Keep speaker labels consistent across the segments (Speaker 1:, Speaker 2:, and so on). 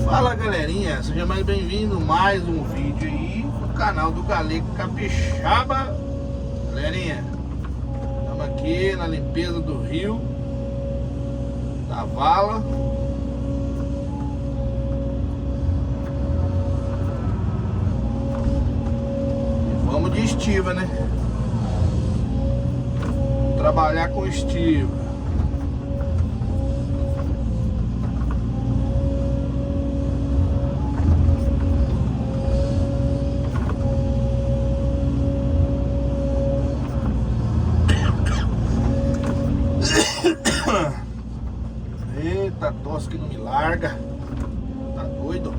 Speaker 1: Fala galerinha, seja mais bem-vindo mais um vídeo aí no canal do Galego Capixaba. Galerinha, estamos aqui na limpeza do rio da Vala. E vamos de estiva, né? Trabalhar com estiva. Eita, tosse que não me larga. Tá doido?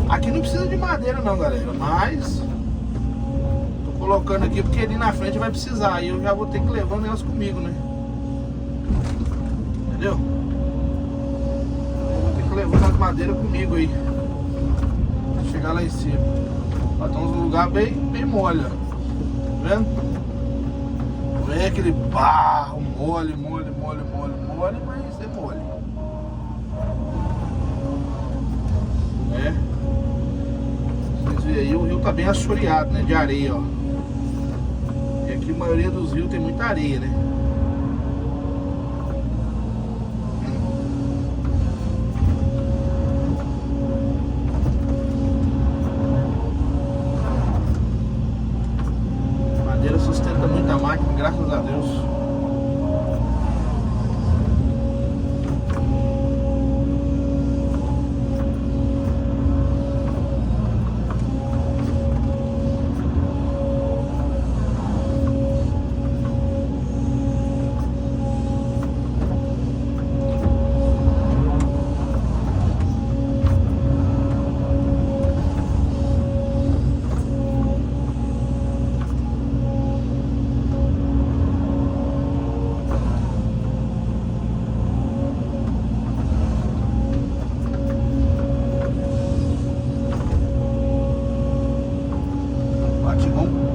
Speaker 1: Aqui não precisa de madeira não, galera, mas tô colocando aqui porque ali na frente vai precisar. E eu já vou ter que levar elas comigo, né? Entendeu? Vou ter que levar as madeiras comigo aí pra chegar lá em cima. Ó, tem uns lugares bem mole, ó. Tá vendo? Não é aquele barro mole, mas é mole. É. Vocês veem aí, o rio tá bem assoreado, né? De areia, ó. E aqui a maioria dos rios tem muita areia, né? Madeira sustenta muito a máquina, graças a Deus.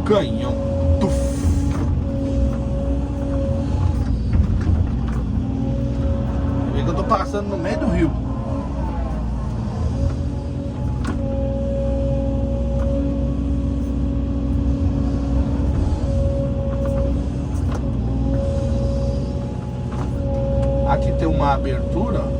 Speaker 1: Canhão. Tuf. Vê que eu tô passando no meio do rio. Aqui tem uma abertura.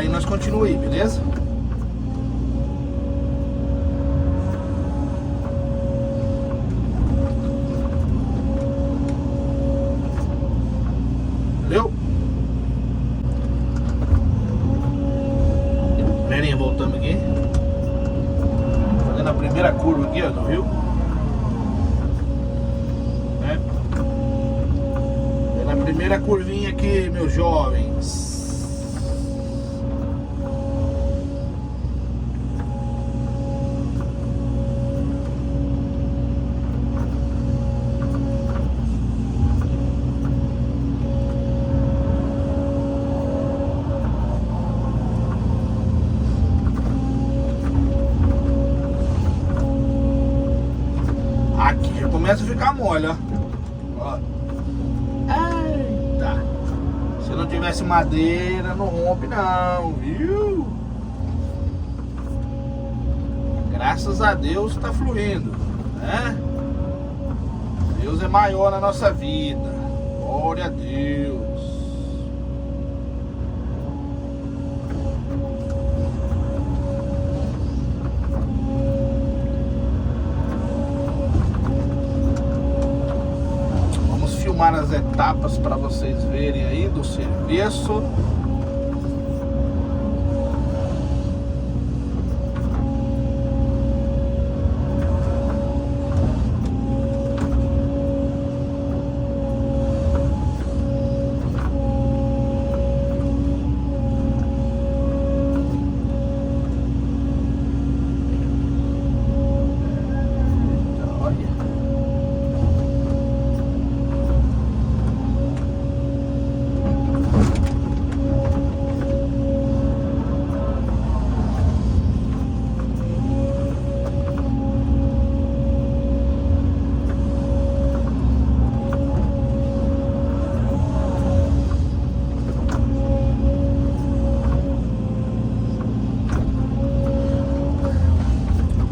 Speaker 1: aí nós continuamos aí, beleza? Valeu? Perinha, voltamos aqui. Fazendo a primeira curva aqui, ó, do rio. Na primeira curvinha aqui, meus jovens. Aqui já começa a ficar mole, ó. Se não tivesse madeira, não rompe não, viu? Graças a Deus tá fluindo, né? Deus é maior na nossa vida. Glória a Deus. Filmar as etapas para vocês verem aí do serviço.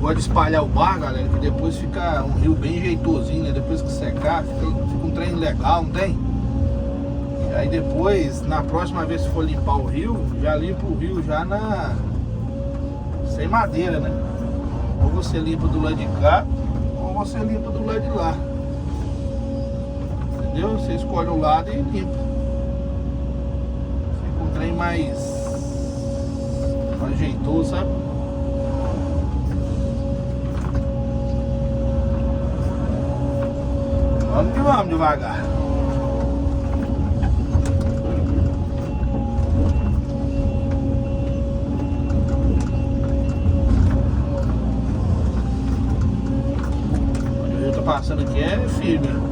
Speaker 1: Pode espalhar o bar, galera, que depois fica um rio bem jeitosinho, né? Depois que secar, fica um trem legal, não tem? E aí depois, na próxima vez que for limpar o rio, já limpa o rio já sem madeira, né? Ou você limpa do lado de cá, ou você limpa do lado de lá. Entendeu? Você escolhe o lado e limpa. Fica um trem mais jeitoso, sabe? Vamos que vamos devagar. Onde eu tô passando aqui é firme.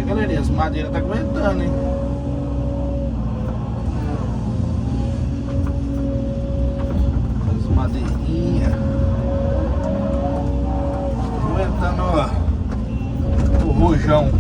Speaker 1: Galerinha, as madeiras tá aguentando, hein? As madeirinhas tá aguentando, ó, o rojão.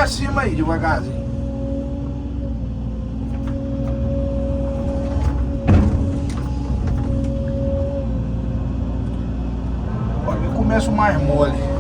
Speaker 1: pra cima aí, devagarzinho. Agora começa o mais mole.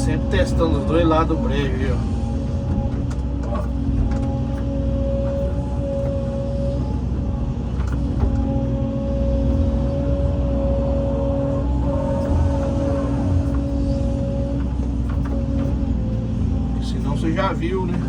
Speaker 1: Sempre testando os dois lados do breve, viu? Ó. Senão você já viu, né?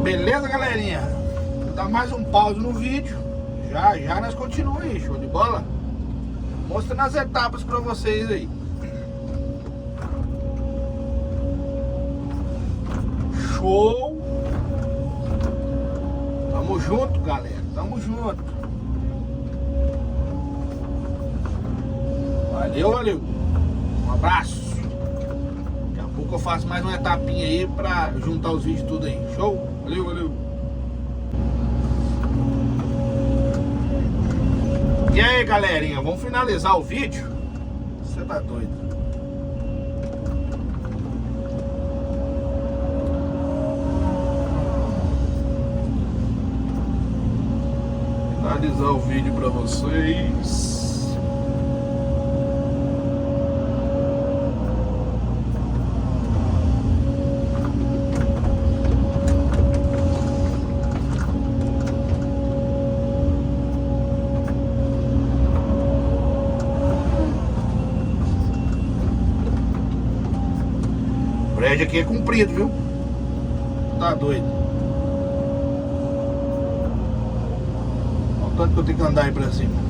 Speaker 1: Beleza, galerinha? Vou dar mais um pause no vídeo. Já nós continuamos aí, show de bola? Mostrando as etapas pra vocês aí. Show! Tamo junto, galera. Tamo junto. Valeu. Um abraço. Daqui a pouco eu faço mais uma etapinha aí pra juntar os vídeos tudo aí. Show? Valeu. E aí, galerinha, vamos finalizar o vídeo? Você tá doido? Finalizar o vídeo pra vocês. O prédio aqui é comprido, viu? Tá doido. Olha o tanto que eu tenho que andar aí pra cima.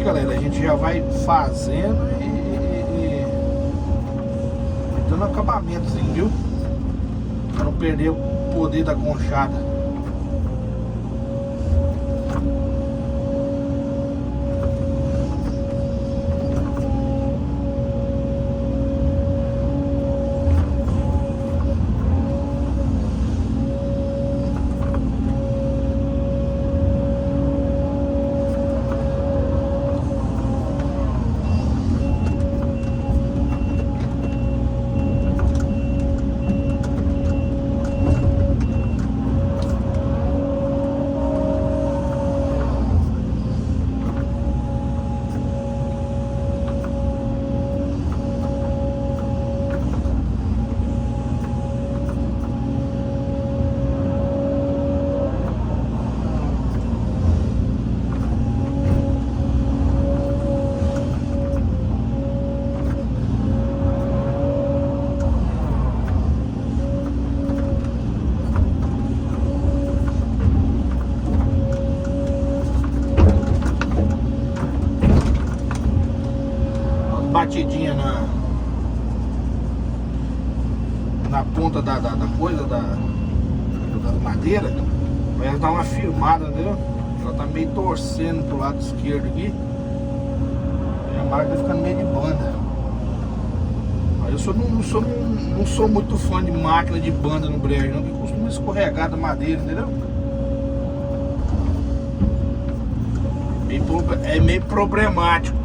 Speaker 1: Galera, a gente já vai fazendo e dando acabamentozinho, viu? Pra não perder o poder da conchada. Batidinha na ponta da coisa das madeiras, pra ela dar uma firmada, entendeu? Ela tá meio torcendo pro lado esquerdo aqui, e a máquina tá ficando meio de banda. Aí eu não sou muito fã de máquina de banda no brejo, não, que costuma escorregar da madeira, entendeu? É meio problemático.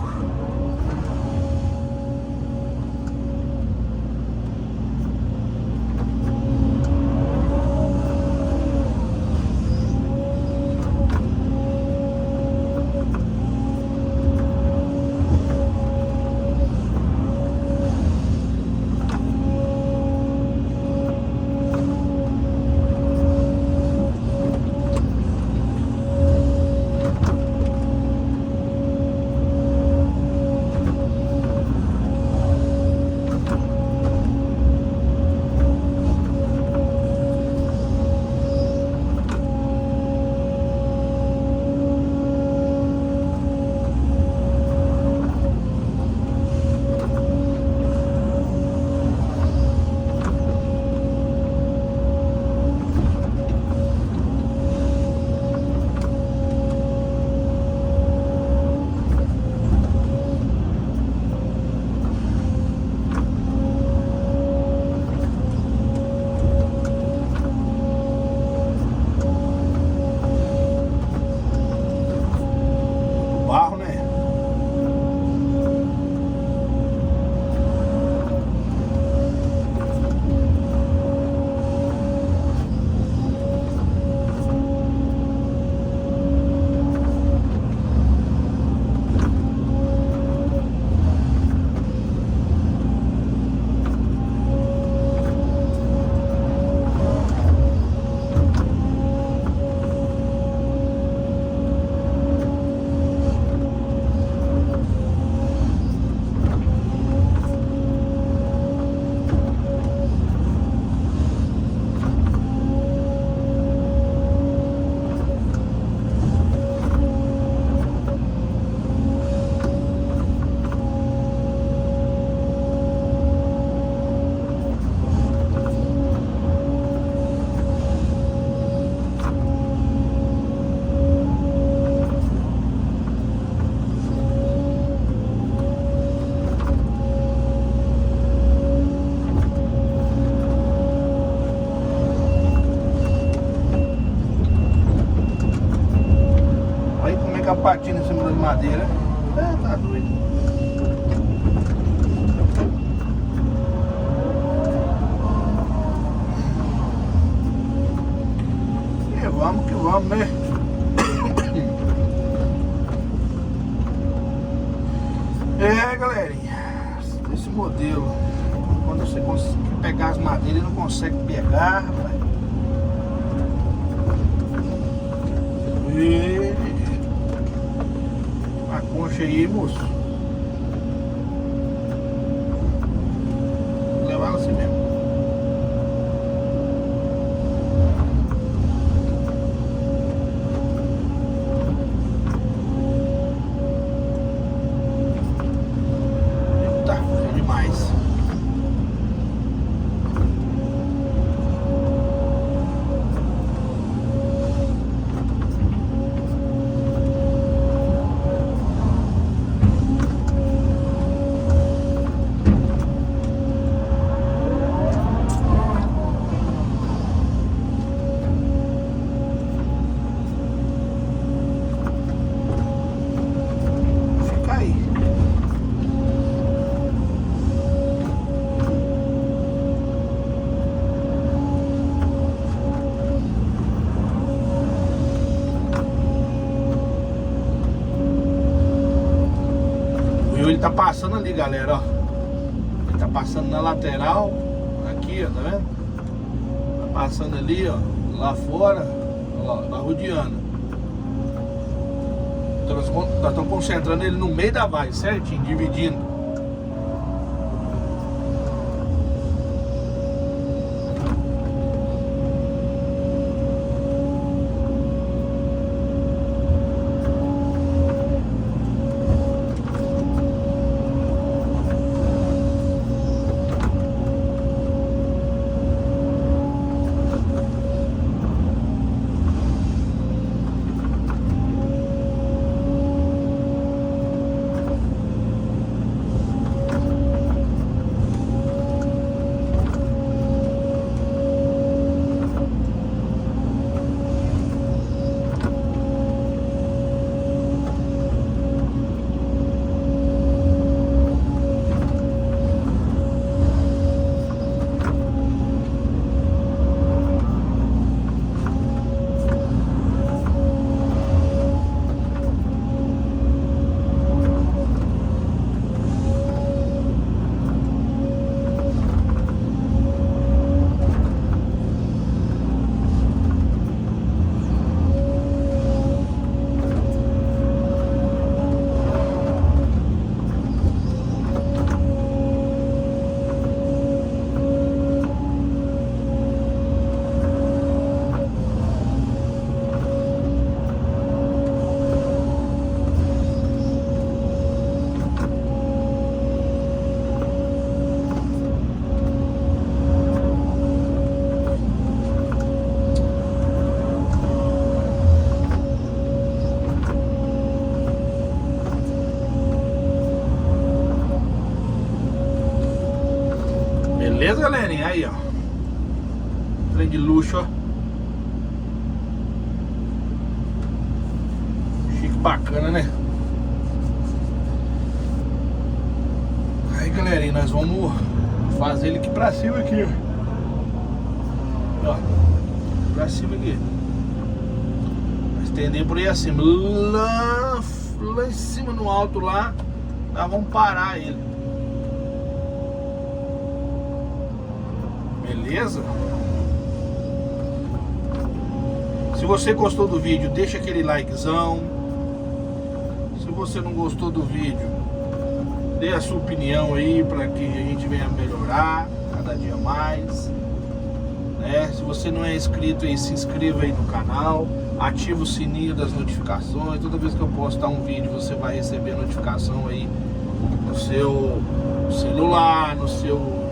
Speaker 1: batindo em cima das madeiras. Tá doido. E vamos que vamos, né? Galerinha, esse modelo, quando você consegue pegar as madeiras, não consegue pegar, rapaz. E a concha aí, moço. Vou levar ela assim mesmo. Eita, é demais. Ele tá passando ali, galera, ó. Ele tá passando na lateral. Aqui, ó, tá vendo? Tá passando ali, ó. Lá fora. Ó, tá rodeando. Então nós estamos concentrando ele no meio da vagem, certinho, dividindo. Beleza, galerinha? Aí, ó. Trem de luxo, ó. Chique, bacana, né? Aí, galerinha, nós vamos fazer ele aqui pra cima aqui, ó. Pra cima aqui. Estender por aí acima. Lá em cima, no alto lá, nós vamos parar ele. Beleza? Se você gostou do vídeo, deixa aquele likezão. Se você não gostou do vídeo, dê a sua opinião aí para que a gente venha melhorar cada dia mais, né? Se você não é inscrito aí, se inscreva aí no canal, ativa o sininho das notificações. Toda vez que eu postar um vídeo, você vai receber notificação aí no seu celular, no seu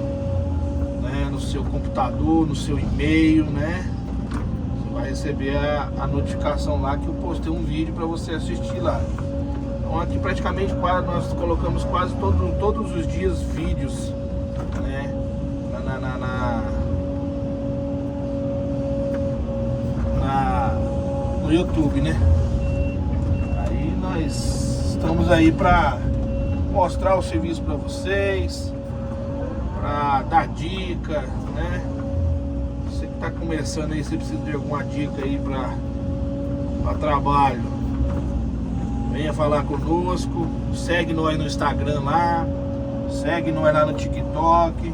Speaker 1: computador, no seu e-mail, né? Você vai receber a notificação lá que eu postei um vídeo para você assistir lá. Então aqui praticamente nós colocamos quase todos os dias vídeos, né? No YouTube, né? Aí Nós estamos aí para mostrar o serviço para vocês, para dar dica, né? Você que está começando aí, você precisa de alguma dica aí para trabalho, venha falar conosco. Segue nós no Instagram lá, segue nós lá no TikTok.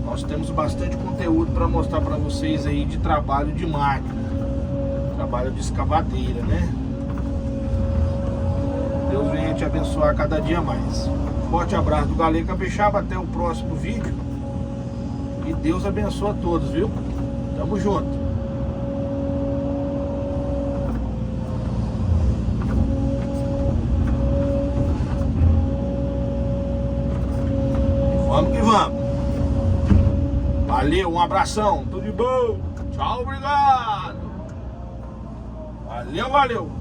Speaker 1: Nós temos bastante conteúdo para mostrar para vocês aí de trabalho de máquina, trabalho de escavadeira, né? Deus venha te abençoar cada dia mais. Forte abraço do Galego Capixaba, até o próximo vídeo. E Deus abençoe a todos, viu? Tamo junto. Vamos que vamos. Valeu, um abração, tudo de bom. Tchau, obrigado. Valeu, valeu.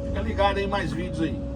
Speaker 1: Fica ligado aí, mais vídeos aí.